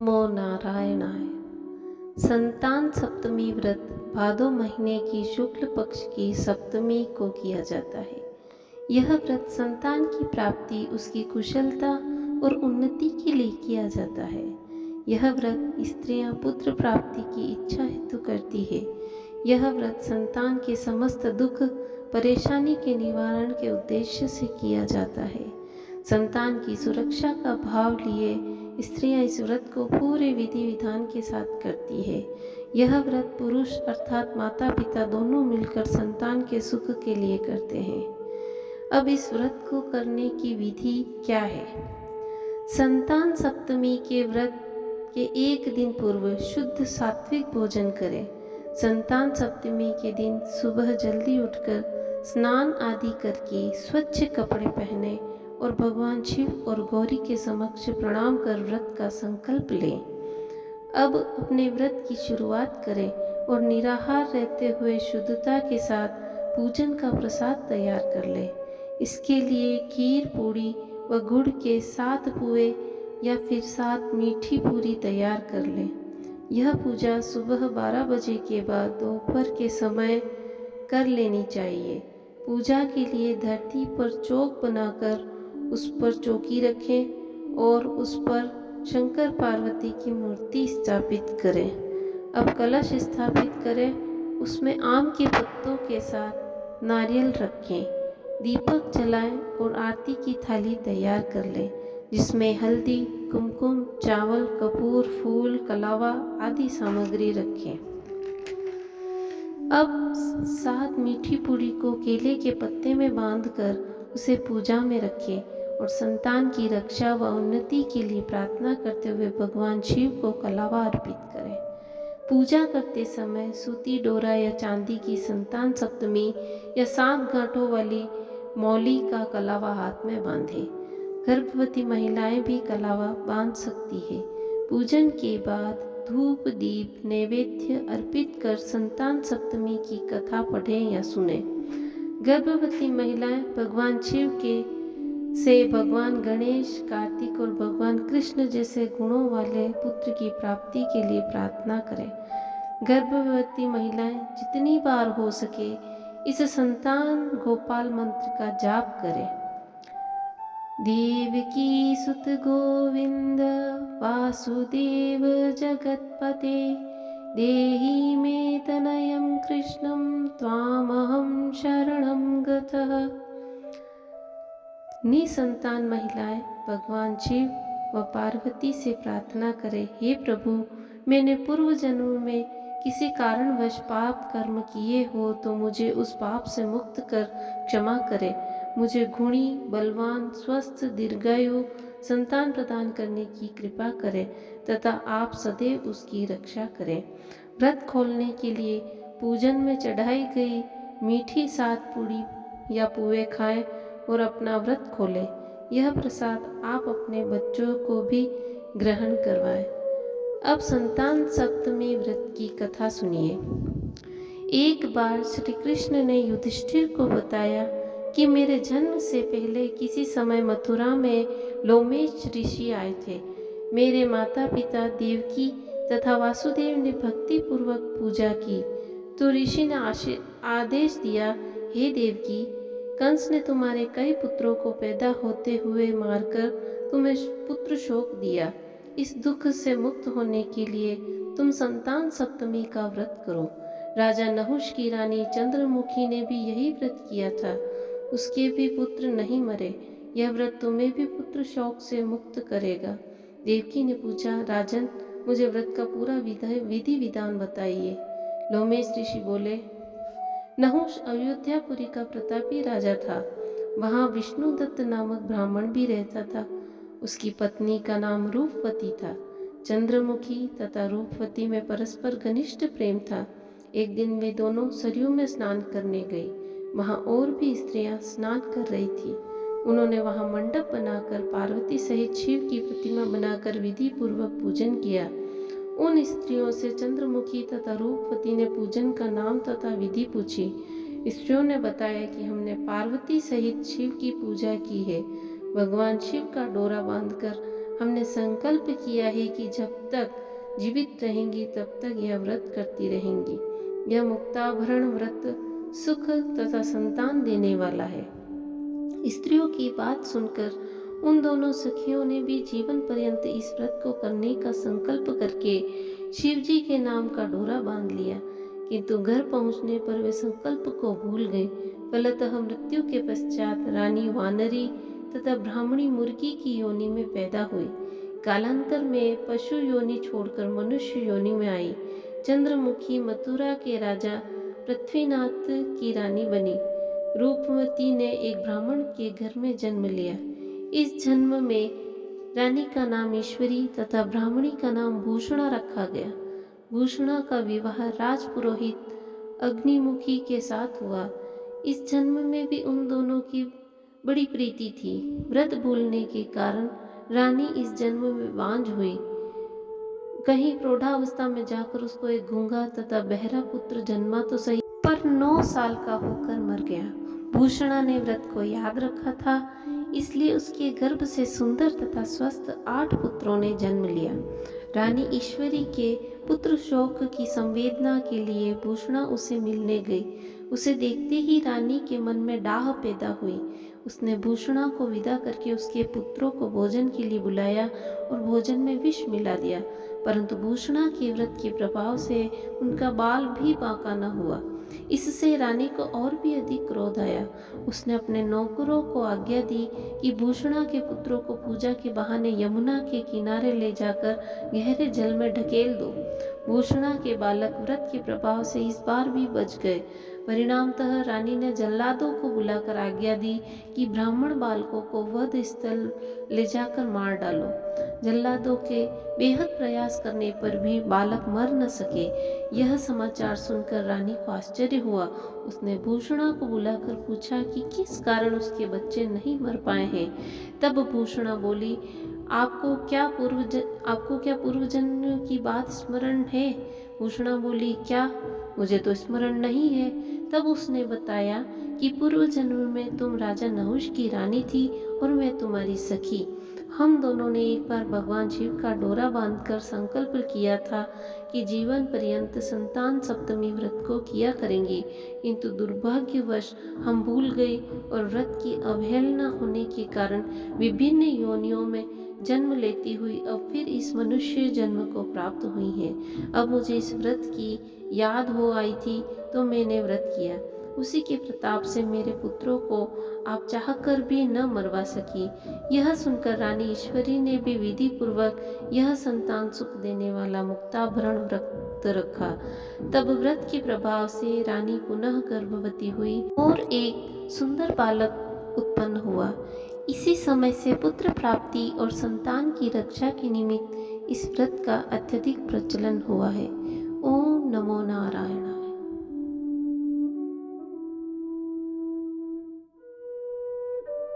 नमो नारायणाय। संतान सप्तमी व्रत भादो महीने की शुक्ल पक्ष की सप्तमी को किया जाता है। यह व्रत संतान की प्राप्ति, उसकी कुशलता और उन्नति के लिए किया जाता है। यह व्रत स्त्रियां पुत्र प्राप्ति की इच्छा हेतु करती है। यह व्रत संतान के समस्त दुख परेशानी के निवारण के उद्देश्य से किया जाता है। संतान की सुरक्षा का भाव लिए स्त्रियां इस व्रत को पूरे विधि विधान के साथ करती है। यह व्रत पुरुष अर्थात माता पिता दोनों मिलकर संतान के सुख के लिए करते हैं। अब इस व्रत को करने की विधि क्या है? संतान सप्तमी के व्रत के एक दिन पूर्व शुद्ध सात्विक भोजन करें। संतान सप्तमी के दिन सुबह जल्दी उठकर स्नान आदि करके स्वच्छ कपड़े पहने और भगवान शिव और गौरी के समक्ष प्रणाम कर व्रत का संकल्प लें। अब अपने व्रत की शुरुआत करें और निराहार रहते हुए शुद्धता के साथ पूजन का प्रसाद तैयार कर लें। इसके लिए खीर पूड़ी व गुड़ के 7 पुए या फिर 7 मीठी पूरी तैयार कर लें। यह पूजा सुबह 12 बजे के बाद दोपहर के समय कर लेनी चाहिए। पूजा के लिए धरती पर चौक बनाकर उस पर चौकी रखें और उस पर शंकर पार्वती की मूर्ति स्थापित करें। अब कलश स्थापित करें, उसमें आम के पत्तों के साथ नारियल रखें, दीपक जलाएं और आरती की थाली तैयार कर लें, जिसमें हल्दी, कुमकुम, चावल, कपूर, फूल, कलावा आदि सामग्री रखें। अब 7 मीठी पूरी को केले के पत्ते में बांधकर उसे पूजा में रखें और संतान की रक्षा व उन्नति के लिए प्रार्थना करते हुए भगवान शिव को कलावा अर्पित करें। पूजा करते समय सूती डोरा या चांदी की संतान सप्तमी या 7 गांठों वाली मौली का कलावा हाथ में बांधें। गर्भवती महिलाएं भी कलावा बांध सकती है। पूजन के बाद धूप दीप नैवेद्य अर्पित कर संतान सप्तमी की कथा पढ़ें या सुने। गर्भवती महिलाएं भगवान शिव से भगवान गणेश, कार्तिक और भगवान कृष्ण जैसे गुणों वाले पुत्र की प्राप्ति के लिए प्रार्थना करें। गर्भवती महिलाएं जितनी बार हो सके इस संतान गोपाल मंत्र का जाप करें। देवकी सुत गोविंद वासुदेव जगत्पते देहि मे तनयं कृष्णं त्वामहं शरणं गतः। निसंतान महिलाएं भगवान शिव व पार्वती से प्रार्थना करें, हे प्रभु, मैंने पूर्व जन्म में किसी कारणवश पाप कर्म किए हो तो मुझे उस पाप से मुक्त कर क्षमा करें। मुझे गुणी, बलवान, स्वस्थ, दीर्घायु संतान प्रदान करने की कृपा करें तथा आप सदैव उसकी रक्षा करें। व्रत खोलने के लिए पूजन में चढ़ाई गई मीठी 7 पूड़ी या पुए खाएं और अपना व्रत खोलें। यह प्रसाद आप अपने बच्चों को भी ग्रहण करवाएं। अब संतान सप्तमी व्रत की कथा सुनिए। एक बार श्री कृष्ण ने युधिष्ठिर को बताया कि मेरे जन्म से पहले किसी समय मथुरा में लोमेश ऋषि आए थे। मेरे माता पिता देवकी तथा वासुदेव ने भक्ति पूर्वक पूजा की तो ऋषि ने आदेश दिया, हे देवकी, कंस ने तुम्हारे कई पुत्रों को पैदा होते हुए मारकर तुम्हें पुत्र शोक दिया। इस दुख से मुक्त होने के लिए तुम संतान सप्तमी का व्रत करो। राजा नहुष की रानी चंद्रमुखी ने भी यही व्रत किया था, उसके भी पुत्र नहीं मरे। यह व्रत तुम्हें भी पुत्र शोक से मुक्त करेगा। देवकी ने पूछा, राजन, मुझे व्रत का पूरा विधि विधान बताइए। लोमेश ऋषि बोले, नहुष अयोध्यापुरी का प्रतापी राजा था। वहाँ विष्णुदत्त नामक ब्राह्मण भी रहता था। उसकी पत्नी का नाम रूपवती था। चंद्रमुखी तथा रूपवती में परस्पर घनिष्ठ प्रेम था। एक दिन वे दोनों सरयू में स्नान करने गई। वहाँ और भी स्त्रियां स्नान कर रही थी। उन्होंने वहाँ मंडप बनाकर पार्वती सहित शिव की प्रतिमा बनाकर विधि पूर्वक पूजन किया। उन स्त्रियों से चंद्रमुखी तथा रूपवती ने पूजन का नाम तथा विधि पूछी। स्त्रियों ने बताया कि हमने पार्वती सहित शिव की पूजा की है। भगवान शिव का डोरा बांधकर हमने संकल्प किया है कि जब तक जीवित रहेंगी तब तक यह व्रत करती रहेंगी। यह मुक्ताभरण व्रत सुख तथा संतान देने वाला है। स्त्रियों की बात सुनकर उन दोनों सखियों ने भी जीवन पर्यंत इस व्रत को करने का संकल्प करके शिवजी के नाम का डोरा बांध लिया, किंतु घर पहुंचने पर वे संकल्प को भूल गए। फलतः मृत्यु के पश्चात रानी वानरी तथा ब्राह्मणी मुर्गी की योनि में पैदा हुई। कालांतर में पशु योनि छोड़कर मनुष्य योनि में आई। चंद्रमुखी मथुरा के राजा पृथ्वीनाथ की रानी बनी। रूपमती ने एक ब्राह्मण के घर में जन्म लिया। इस जन्म में रानी का नाम ईश्वरी तथा ब्राह्मणी का नाम भूषणा रखा गया। भूषणा का विवाह राजपुरोहित अग्निमुखी के साथ हुआ। इस जन्म में भी उन दोनों की बड़ी प्रीति थी। व्रत भूलने के कारण रानी इस जन्म में बांझ हुई। कहीं प्रौढ़ावस्था में जाकर उसको एक गूंगा तथा बहरा पुत्र जन्मा तो सही, पर 9 साल का होकर मर गया। भूषणा ने व्रत को याद रखा था, इसलिए उसके गर्भ से सुंदर तथा स्वस्थ 8 पुत्रों ने जन्म लिया। रानी ईश्वरी के पुत्र शोक की संवेदना के लिए भूषणा उसे मिलने गई। उसे देखते ही रानी के मन में डाह पैदा हुई। उसने भूषणा को विदा करके उसके पुत्रों को भोजन के लिए बुलाया और भोजन में विष मिला दिया, परंतु भूषणा के व्रत के प्रभाव से उनका बाल भी बांका न हुआ। इससे रानी को और भी अधिक क्रोध आया। उसने अपने नौकरों को आज्ञा दी कि भूषणा के पुत्रों को पूजा के बहाने यमुना के किनारे ले जाकर गहरे जल में ढकेल दो। भूषणा के बालक व्रत के प्रभाव से इस बार भी बच गए। परिणामतः रानी ने जल्लादों को बुलाकर आज्ञा दी कि ब्राह्मण बालकों को वध स्थल ले जाकर मार डालो। जल्लादों के बेहद प्रयास करने पर भी बालक मर न सके। यह समाचार सुनकर रानी को आश्चर्य हुआ। उसने भूषणा को बुलाकर पूछा कि किस कारण उसके बच्चे नहीं मर पाए हैं। तब भूषणा बोली, आपको क्या पूर्व जन्म की बात स्मरण है? भूषणा बोली, क्या? मुझे तो स्मरण नहीं है। तब उसने बताया कि पूर्व जन्म में तुम राजा नहुष की रानी थी और मैं तुम्हारी सखी। हम दोनों ने एक बार भगवान शिव का डोरा बांधकर संकल्प किया था कि जीवन पर्यंत संतान सप्तमी व्रत को किया करेंगे, किंतु दुर्भाग्यवश हम भूल गए और व्रत की अवहेलना होने के कारण विभिन्न योनियों में जन्म लेती हुई अब फिर इस मनुष्य जन्म को प्राप्त हुई है। अब मुझे इस व्रत की याद हो आई थी तो मैंने व्रत किया। उसी के प्रताप से मेरे पुत्रों को आप चाहकर भी न मरवा सकी। यह सुनकर रानी ईश्वरी ने भी विधि पूर्वक यह संतान सुख देने वाला मुक्ताभरण व्रत रखा। तब व्रत के प्रभाव से रानी पुनः गर्भवती हुई और एक सुंदर बालक उत्पन्न हुआ। इसी समय से पुत्र प्राप्ति और संतान की रक्षा के निमित्त इस व्रत का अत्यधिक प्रचलन हुआ है। ओम नमो